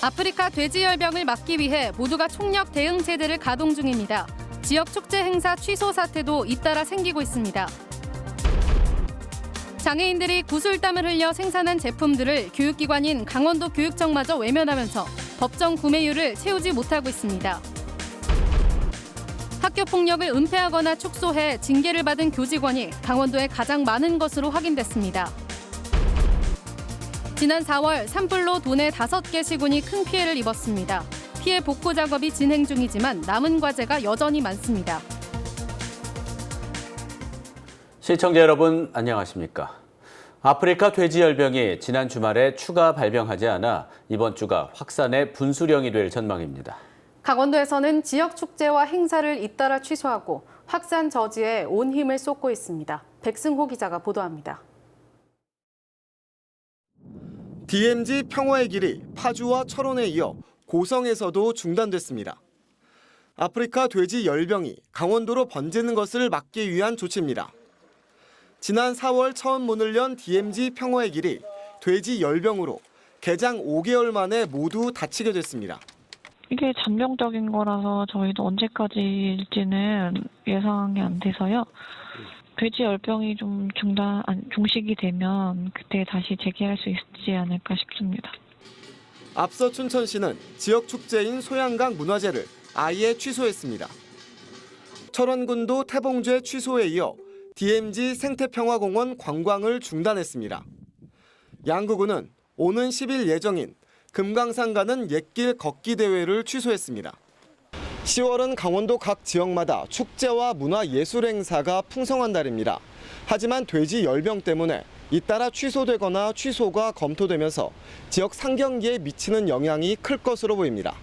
아프리카 돼지열병을 막기 위해 모두가 총력 대응 체제를 가동 중입니다. 지역 축제 행사 취소 사태도 잇따라 생기고 있습니다. 장애인들이 구슬땀을 흘려 생산한 제품들을 교육기관인 강원도 교육청마저 외면하면서 법정 구매율을 채우지 못하고 있습니다. 학교 폭력을 은폐하거나 축소해 징계를 받은 교직원이 강원도에 가장 많은 것으로 확인됐습니다. 지난 4월 산불로 도내 5개 시군이 큰 피해를 입었습니다. 피해 복구 작업이 진행 중이지만 남은 과제가 여전히 많습니다. 시청자 여러분 안녕하십니까? 아프리카 돼지열병이 지난 주말에 추가 발병하지 않아 이번 주가 확산의 분수령이 될 전망입니다. 강원도에서는 지역 축제와 행사를 잇따라 취소하고 확산 저지에 온 힘을 쏟고 있습니다. 백승호 기자가 보도합니다. DMZ 평화의 길이 파주와 철원에 이어 고성에서도 중단됐습니다. 아프리카 돼지 열병이 강원도로 번지는 것을 막기 위한 조치입니다. 지난 4월 처음 문을 연 DMZ 평화의 길이 돼지 열병으로 개장 5개월 만에 모두 닫히게 됐습니다. 이게 잠정적인 거라서 저희도 언제까지일지는 예상이 안 돼서요. 돼지 열병이 좀 종식이 되면 그때 다시 재개할 수 있지 않을까 싶습니다. 앞서 춘천시는 지역 축제인 소양강 문화제를 아예 취소했습니다. 철원군도 태봉제 취소에 이어 DMZ 생태평화공원 관광을 중단했습니다. 양구군은 오는 10일 예정인 금강산 가는 옛길 걷기 대회를 취소했습니다. 10월은 강원도 각 지역마다 축제와 문화예술 행사가 풍성한 달입니다. 하지만 돼지 열병 때문에 잇따라 취소되거나 취소가 검토되면서 지역 상경기에 미치는 영향이 클 것으로 보입니다.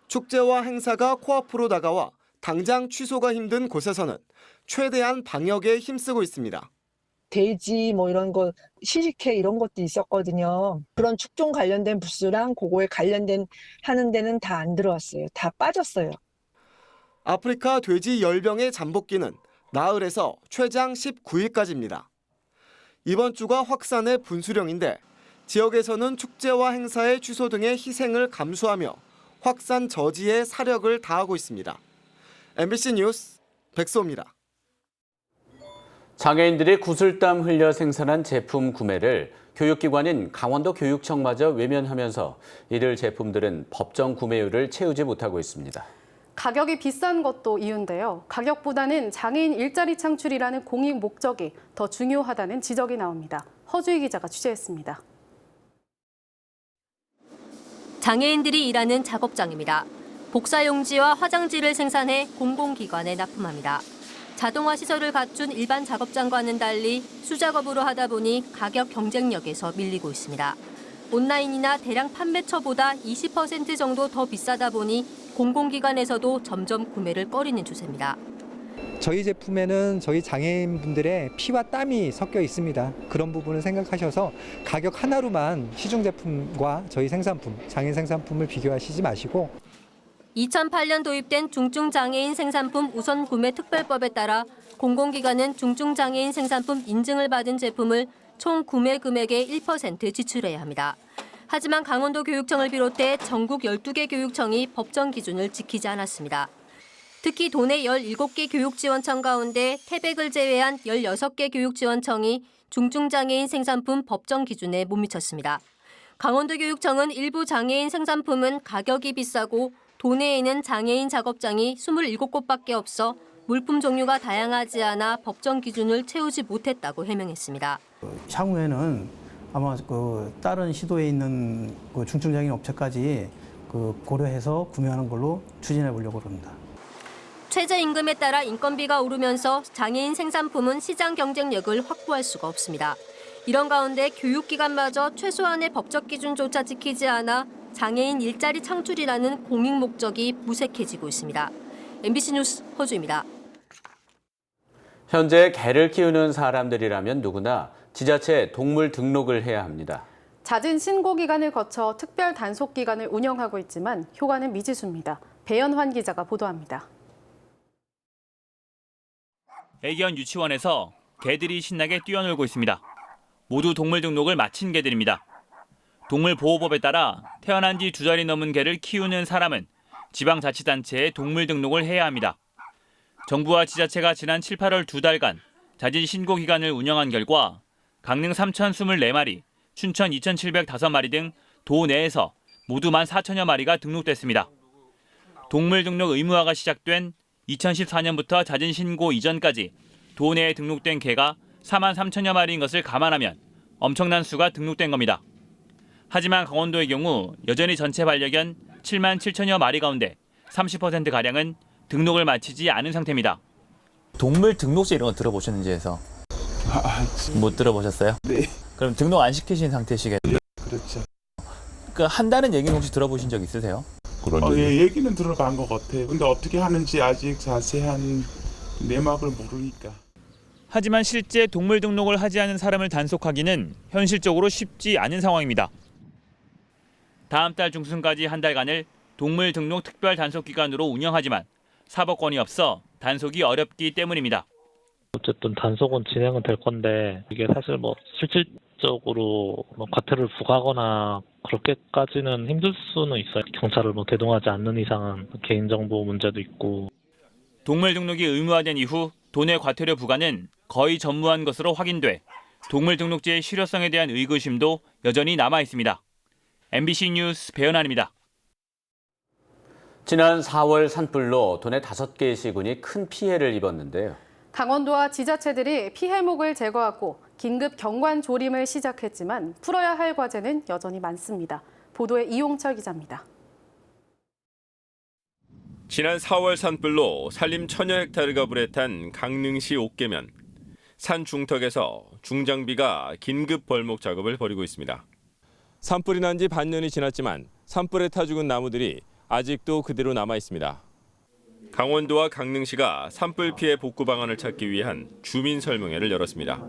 축제와 행사가 코앞으로 다가와 당장 취소가 힘든 곳에서는 최대한 방역에 힘쓰고 있습니다. 돼지 이런 거 시식회 이런 것도 있었거든요. 그런 축종 관련된 부스랑 그거에 관련된 하는 데는 다 안 들어왔어요. 다 빠졌어요. 아프리카 돼지 열병의 잠복기는 나흘에서 최장 19일까지입니다. 이번 주가 확산의 분수령인데 지역에서는 축제와 행사의 취소 등의 희생을 감수하며 확산 저지에 사력을 다하고 있습니다. MBC 뉴스 백소입니다. 장애인들이 구슬땀 흘려 생산한 제품 구매를 교육기관인 강원도 교육청마저 외면하면서 이들 제품들은 법정 구매율을 채우지 못하고 있습니다. 가격이 비싼 것도 이유인데요. 가격보다는 장애인 일자리 창출이라는 공익 목적이 더 중요하다는 지적이 나옵니다. 허주희 기자가 취재했습니다. 장애인들이 일하는 작업장입니다. 복사용지와 화장지를 생산해 공공기관에 납품합니다. 자동화 시설을 갖춘 일반 작업장과는 달리 수작업으로 하다 보니 가격 경쟁력에서 밀리고 있습니다. 온라인이나 대량 판매처보다 20% 정도 더 비싸다 보니 공공기관에서도 점점 구매를 꺼리는 추세입니다. 저희 제품에는 저희 장애인분들의 피와 땀이 섞여 있습니다. 그런 부분을 생각하셔서 가격 하나로만 시중 제품과 저희 생산품, 장애인 생산품을 비교하시지 마시고 2008년 도입된 중증장애인 생산품 우선 구매 특별법에 따라 공공기관은 중증장애인 생산품 인증을 받은 제품을 총 구매 금액의 1% 지출해야 합니다. 하지만 강원도 교육청을 비롯해 전국 12개 교육청이 법정 기준을 지키지 않았습니다. 특히 도내 17개 교육지원청 가운데 태백을 제외한 16개 교육지원청이 중증장애인 생산품 법정 기준에 못 미쳤습니다. 강원도 교육청은 일부 장애인 생산품은 가격이 비싸고 도내에는 장애인 작업장이 27곳밖에 없어 물품 종류가 다양하지 않아 법정 기준을 채우지 못했다고 해명했습니다. 향후에는 아마 다른 시도에 있는 중증장애인 업체까지 고려해서 구매하는 걸로 추진해 보려고 합니다. 최저임금에 따라 인건비가 오르면서 장애인 생산품은 시장 경쟁력을 확보할 수가 없습니다. 이런 가운데 교육기관마저 최소한의 법적 기준조차 지키지 않아 장애인 일자리 창출이라는 공익 목적이 무색해지고 있습니다. MBC 뉴스 허주입니다. 현재 개를 키우는 사람들이라면 누구나 지자체 동물 등록을 해야 합니다. 잦은 신고 기간을 거쳐 특별 단속 기간을 운영하고 있지만 효과는 미지수입니다. 배연환 기자가 보도합니다. 애견 유치원에서 개들이 신나게 뛰어놀고 있습니다. 모두 동물 등록을 마친 개들입니다. 동물보호법에 따라 태어난 지 2달이 넘은 개를 키우는 사람은 지방자치단체에 동물 등록을 해야 합니다. 정부와 지자체가 지난 7, 8월 2달간 자진 신고 기간을 운영한 결과 강릉 3,024마리, 춘천 2,705마리 등 도 내에서 모두 14,000여 마리가 등록됐습니다. 동물 등록 의무화가 시작된 2014년부터 자진 신고 이전까지 도 내에 등록된 개가 43,000여 마리인 것을 감안하면 엄청난 수가 등록된 겁니다. 하지만 강원도의 경우 여전히 전체 반려견 77,000여 마리 가운데 30%가량은 등록을 마치지 않은 상태입니다. 동물 등록제 이런 거 들어보셨는지 해서. 못 들어보셨어요? 네. 그럼 등록 안 시키신 상태시겠네요. 그렇죠. 한다는 얘기는 혹시 들어보신 적 있으세요? 예, 얘기는 들어간 것 같아요. 근데 어떻게 하는지 아직 자세한 내막을 모르니까. 하지만 실제 동물 등록을 하지 않은 사람을 단속하기는 현실적으로 쉽지 않은 상황입니다. 다음 달 중순까지 한 달간을 동물 등록 특별 단속 기간으로 운영하지만 사법권이 없어 단속이 어렵기 때문입니다. 어쨌든 단속은 진행은 될 건데 이게 사실 실질적으로 과태료를 부과하거나 그렇게까지는 힘들 수는 있어요. 경찰을 대동하지 않는 이상은 개인정보 문제도 있고. 동물 등록이 의무화된 이후 도내 과태료 부과는 거의 전무한 것으로 확인돼 동물 등록제의 실효성에 대한 의구심도 여전히 남아 있습니다. MBC 뉴스 배현환입니다. 지난 4월 산불로 도내 5개의 시군이 큰 피해를 입었는데요. 강원도와 지자체들이 피해목을 제거하고 긴급 경관 조림을 시작했지만 풀어야 할 과제는 여전히 많습니다. 보도에 이용철 기자입니다. 지난 4월 산불로 산림 1000여 헥타르가 불에 탄 강릉시 옥계면. 산 중턱에서 중장비가 긴급 벌목 작업을 벌이고 있습니다. 산불이 난 지 반년이 지났지만 산불에 타 죽은 나무들이 아직도 그대로 남아 있습니다. 강원도와 강릉시가 산불 피해 복구 방안을 찾기 위한 주민 설명회를 열었습니다.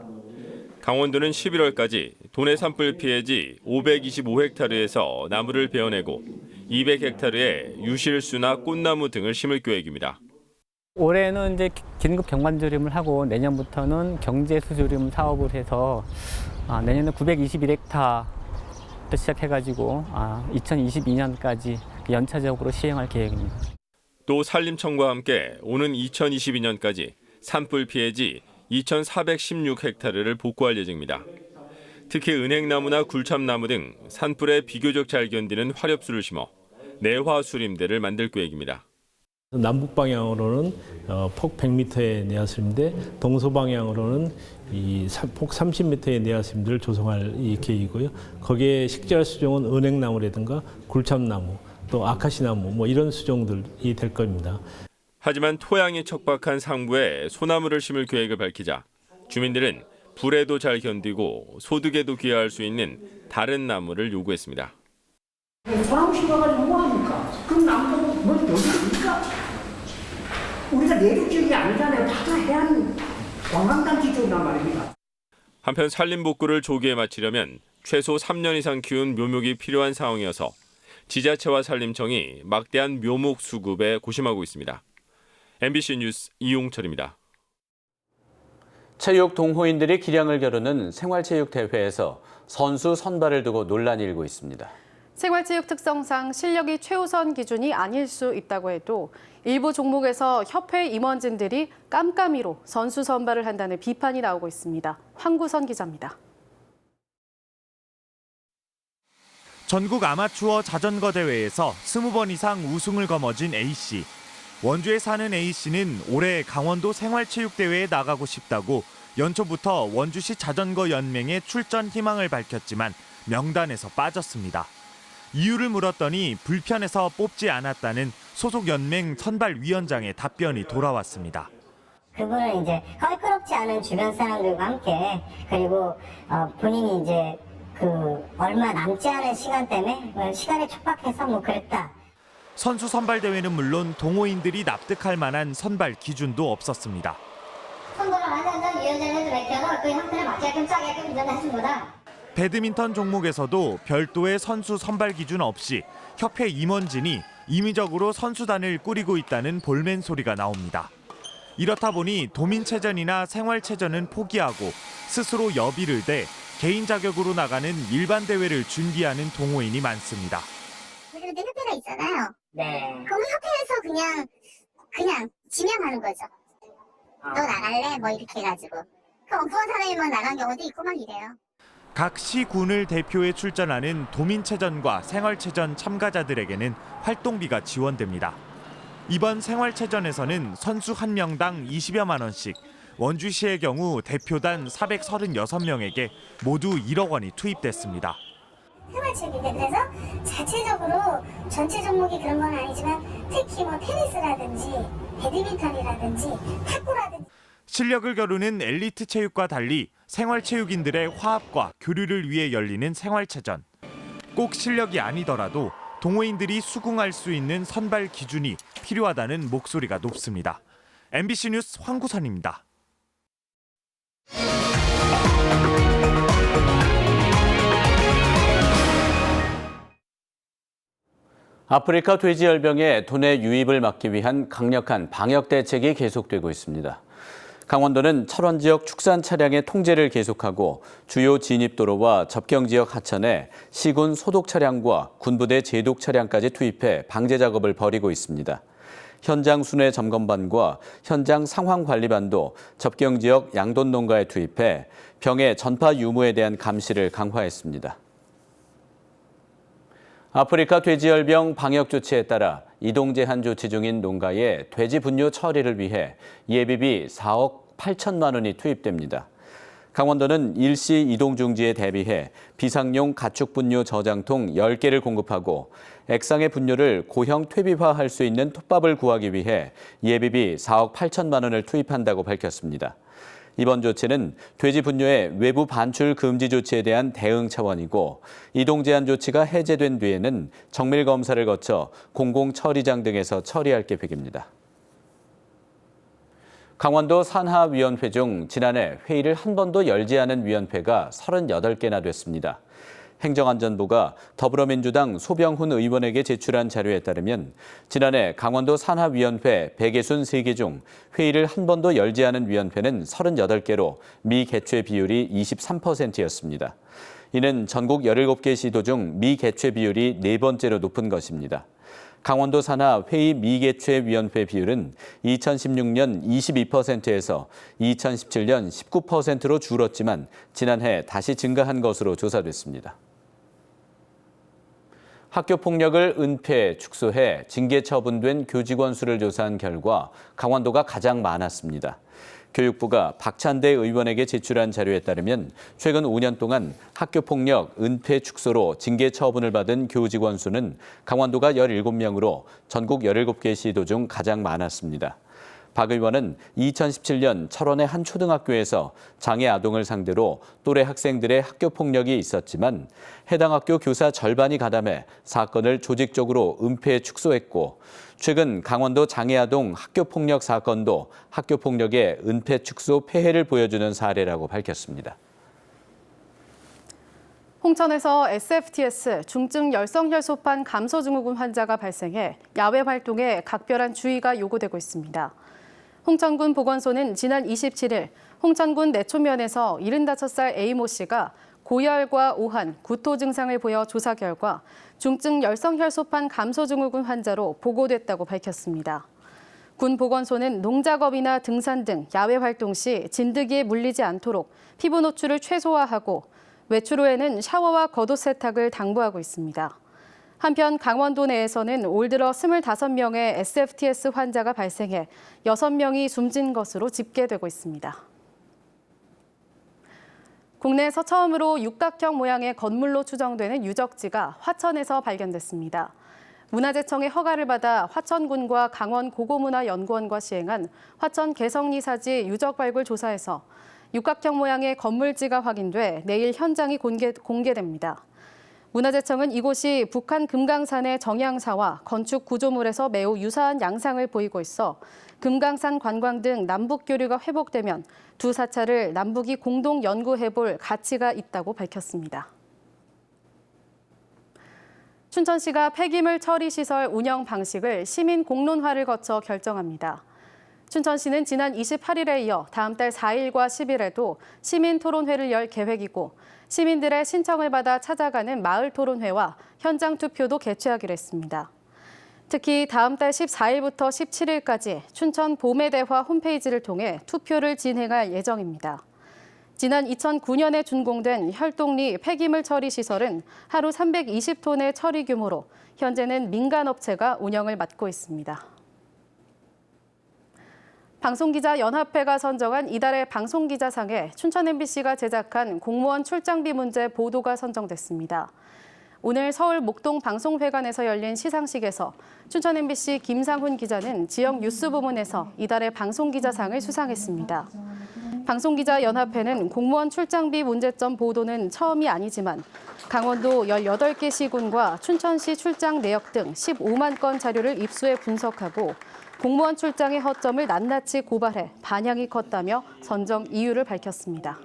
강원도는 11월까지 도내 산불 피해지 525헥타르에서 나무를 베어내고 200헥타르에 유실수나 꽃나무 등을 심을 계획입니다. 올해는 이제 긴급 경관조림을 하고 내년부터는 경제수조림 사업을 해서 내년에 921헥타르 시작해가지고 2022년까지 연차적으로 시행할 계획입니다. 또 산림청과 함께 오는 2022년까지 산불 피해지 2,416헥타르를 복구할 예정입니다. 특히 은행나무나 굴참나무 등 산불에 비교적 잘 견디는 화렵수를 심어 내화수림대를 만들 계획입니다. 남북 방향으로는 폭 100m의 내화수림대, 동서 방향으로는 폭 30m의 내화수림대를 조성할 계획이고요. 거기에 식재할 수종은 은행나무라든가 굴참나무, 또 아카시나무 이런 수종들이 될 겁니다. 하지만 토양이 척박한 상부에 소나무를 심을 계획을 밝히자 주민들은 불에도 잘 견디고 소득에도 기여할 수 있는 다른 나무를 요구했습니다. 소나무 심어가지고 뭐합니까? 그럼 나무는 뭐 여기입니까? 우리가 내륙 지역이 아니잖아요. 다 해안 관광단지 쪽이란 말입니다. 한편 산림 복구를 조기에 마치려면 최소 3년 이상 키운 묘목이 필요한 상황이어서 지자체와 산림청이 막대한 묘목 수급에 고심하고 있습니다. MBC 뉴스 이용철입니다. 체육 동호인들이 기량을 겨루는 생활체육대회에서 선수 선발을 두고 논란이 일고 있습니다. 생활체육 특성상 실력이 최우선 기준이 아닐 수 있다고 해도 일부 종목에서 협회 임원진들이 깜깜이로 선수 선발을 한다는 비판이 나오고 있습니다. 황구선 기자입니다. 전국 아마추어 자전거 대회에서 20번 이상 우승을 거머쥔 A씨. 원주에 사는 A씨는 올해 강원도 생활체육대회에 나가고 싶다고 연초부터 원주시 자전거 연맹에 출전 희망을 밝혔지만 명단에서 빠졌습니다. 이유를 물었더니 불편해서 뽑지 않았다는 소속 연맹 선발위원장의 답변이 돌아왔습니다. 그분은 이제 껄끄럽지 않은 주변 사람들과 함께 그리고 본인이 이제 얼마 남지 않은 시간 때문에 시간에 촉박해서 그랬다. 선수 선발 대회는 물론 동호인들이 납득할 만한 선발 기준도 없었습니다. 선거를 완전 위원장을 해도 맡겨서 그 형태에 맞게끔 짜게끔 운전해 준 거다. 배드민턴 종목에서도 별도의 선수 선발 기준 없이 협회 임원진이 임의적으로 선수단을 꾸리고 있다는 볼멘 소리가 나옵니다. 이렇다 보니 도민체전이나 생활체전은 포기하고 스스로 여비를 대 개인 자격으로 나가는 일반 대회를 준비하는 동호인이 많습니다. 그래도 협회가 있잖아요. 네. 그럼 협회에서 그냥 지명하는 거죠. 너 나갈래? 뭐 이렇게 해가지고. 그 엉뚱한 사람이만 나간 경우도 있고 막 이래요. 각 시군을 대표해 출전하는 도민체전과 생활체전 참가자들에게는 활동비가 지원됩니다. 이번 생활체전에서는 선수 1명당 20여만 원씩, 원주시의 경우 대표단 436명에게 모두 1억 원이 투입됐습니다. 생활체육인데 그래서 자체적으로 전체 종목이 그런 건 아니지만 특히 뭐 테니스라든지 배드민턴이라든지 탁구라든지 실력을 겨루는 엘리트 체육과 달리 생활체육인들의 화합과 교류를 위해 열리는 생활체전. 꼭 실력이 아니더라도 동호인들이 수긍할 수 있는 선발 기준이 필요하다는 목소리가 높습니다. MBC 뉴스 황구선입니다. 아프리카 돼지열병의 도내 유입을 막기 위한 강력한 방역 대책이 계속되고 있습니다. 강원도는 철원 지역 축산 차량의 통제를 계속하고 주요 진입도로와 접경 지역 하천에 시군 소독 차량과 군부대 제독 차량까지 투입해 방제 작업을 벌이고 있습니다. 현장 순회 점검반과 현장 상황 관리반도 접경 지역 양돈 농가에 투입해 병의 전파 유무에 대한 감시를 강화했습니다. 아프리카 돼지열병 방역 조치에 따라 이동 제한 조치 중인 농가에 돼지 분뇨 처리를 위해 예비비 4억 8천만 원이 투입됩니다. 강원도는 일시 이동 중지에 대비해 비상용 가축 분뇨 저장통 10개를 공급하고 액상의 분뇨를 고형 퇴비화할 수 있는 톱밥을 구하기 위해 예비비 4억 8천만 원을 투입한다고 밝혔습니다. 이번 조치는 돼지 분뇨의 외부 반출 금지 조치에 대한 대응 차원이고 이동 제한 조치가 해제된 뒤에는 정밀 검사를 거쳐 공공 처리장 등에서 처리할 계획입니다. 강원도 산하위원회 중 지난해 회의를 한 번도 열지 않은 위원회가 38개나 됐습니다. 행정안전부가 더불어민주당 소병훈 의원에게 제출한 자료에 따르면 지난해 강원도 산하위원회 163개 중 회의를 한 번도 열지 않은 위원회는 38개로 미개최 비율이 23%였습니다. 이는 전국 17개 시도 중 미개최 비율이 4번째로 높은 것입니다. 강원도 산하 회의 미개최 위원회 비율은 2016년 22%에서 2017년 19%로 줄었지만 지난해 다시 증가한 것으로 조사됐습니다. 학교 폭력을 은폐, 축소해 징계 처분된 교직원 수를 조사한 결과 강원도가 가장 많았습니다. 교육부가 박찬대 의원에게 제출한 자료에 따르면 최근 5년 동안 학교 폭력 은폐 축소로 징계 처분을 받은 교직원 수는 강원도가 17명으로 전국 17개 시도 중 가장 많았습니다. 박 의원은 2017년 철원의 한 초등학교에서 장애 아동을 상대로 또래 학생들의 학교 폭력이 있었지만 해당 학교 교사 절반이 가담해 사건을 조직적으로 은폐 축소했고 최근 강원도 장애 아동 학교 폭력 사건도 학교 폭력의 은폐 축소 폐해를 보여주는 사례라고 밝혔습니다. 홍천에서 SFTS 중증 열성혈소판 감소증후군 환자가 발생해 야외 활동에 각별한 주의가 요구되고 있습니다. 홍천군 보건소는 지난 27일 홍천군 내초면에서 75살 A모 씨가 고열과 오한, 구토 증상을 보여 조사 결과 중증 열성혈소판 감소증후군 환자로 보고됐다고 밝혔습니다. 군 보건소는 농작업이나 등산 등 야외 활동 시 진드기에 물리지 않도록 피부 노출을 최소화하고 외출 후에는 샤워와 겉옷 세탁을 당부하고 있습니다. 한편 강원도 내에서는 올 들어 25명의 SFTS 환자가 발생해 6명이 숨진 것으로 집계되고 있습니다. 국내에서 처음으로 육각형 모양의 건물로 추정되는 유적지가 화천에서 발견됐습니다. 문화재청의 허가를 받아 화천군과 강원고고문화연구원과 시행한 화천 개성리사지 유적 발굴 조사에서 육각형 모양의 건물지가 확인돼 내일 현장이 공개됩니다. 문화재청은 이곳이 북한 금강산의 정양사와 건축 구조물에서 매우 유사한 양상을 보이고 있어 금강산 관광 등 남북 교류가 회복되면 두 사찰을 남북이 공동 연구해볼 가치가 있다고 밝혔습니다. 춘천시가 폐기물 처리 시설 운영 방식을 시민 공론화를 거쳐 결정합니다. 춘천시는 지난 28일에 이어 다음 달 4일과 10일에도 시민 토론회를 열 계획이고 시민들의 신청을 받아 찾아가는 마을 토론회와 현장 투표도 개최하기로 했습니다. 특히 다음 달 14일부터 17일까지 춘천 봄의 대화 홈페이지를 통해 투표를 진행할 예정입니다. 지난 2009년에 준공된 혈동리 폐기물 처리 시설은 하루 320톤의 처리 규모로 현재는 민간업체가 운영을 맡고 있습니다. 방송기자연합회가 선정한 이달의 방송기자상에 춘천 MBC가 제작한 공무원 출장비 문제 보도가 선정됐습니다. 오늘 서울 목동 방송회관에서 열린 시상식에서 춘천 MBC 김상훈 기자는 지역 뉴스 부문에서 이달의 방송기자상을 수상했습니다. 방송기자연합회는 공무원 출장비 문제점 보도는 처음이 아니지만 강원도 18개 시군과 춘천시 출장 내역 등 15만 건 자료를 입수해 분석하고 공무원 출장의 허점을 낱낱이 고발해 반향이 컸다며 선정 이유를 밝혔습니다.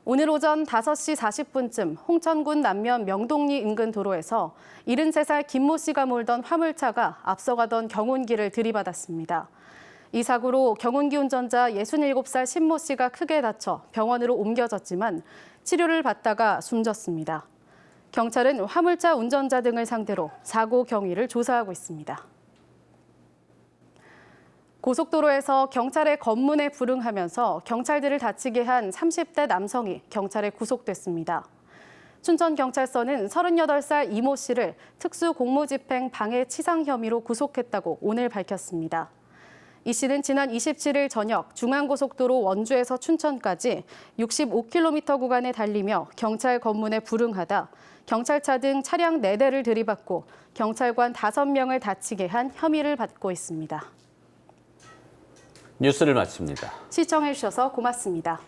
오늘 오전 5시 40분쯤 홍천군 남면 명동리 인근 도로에서 73살 김모 씨가 몰던 화물차가 앞서가던 경운기를 들이받았습니다. 이 사고로 경운기 운전자 67살 신모 씨가 크게 다쳐 병원으로 옮겨졌지만 치료를 받다가 숨졌습니다. 경찰은 화물차 운전자 등을 상대로 사고 경위를 조사하고 있습니다. 고속도로에서 경찰의 검문에 불응하면서 경찰들을 다치게 한 30대 남성이 경찰에 구속됐습니다. 춘천경찰서는 38살 이모 씨를 특수공무집행 방해 치상 혐의로 구속했다고 오늘 밝혔습니다. 이 씨는 지난 27일 저녁 중앙고속도로 원주에서 춘천까지 65km 구간에 달리며 경찰 검문에 불응하다 경찰차 등 차량 4대를 들이받고 경찰관 5명을 다치게 한 혐의를 받고 있습니다. 뉴스를 마칩니다. 시청해주셔서 고맙습니다.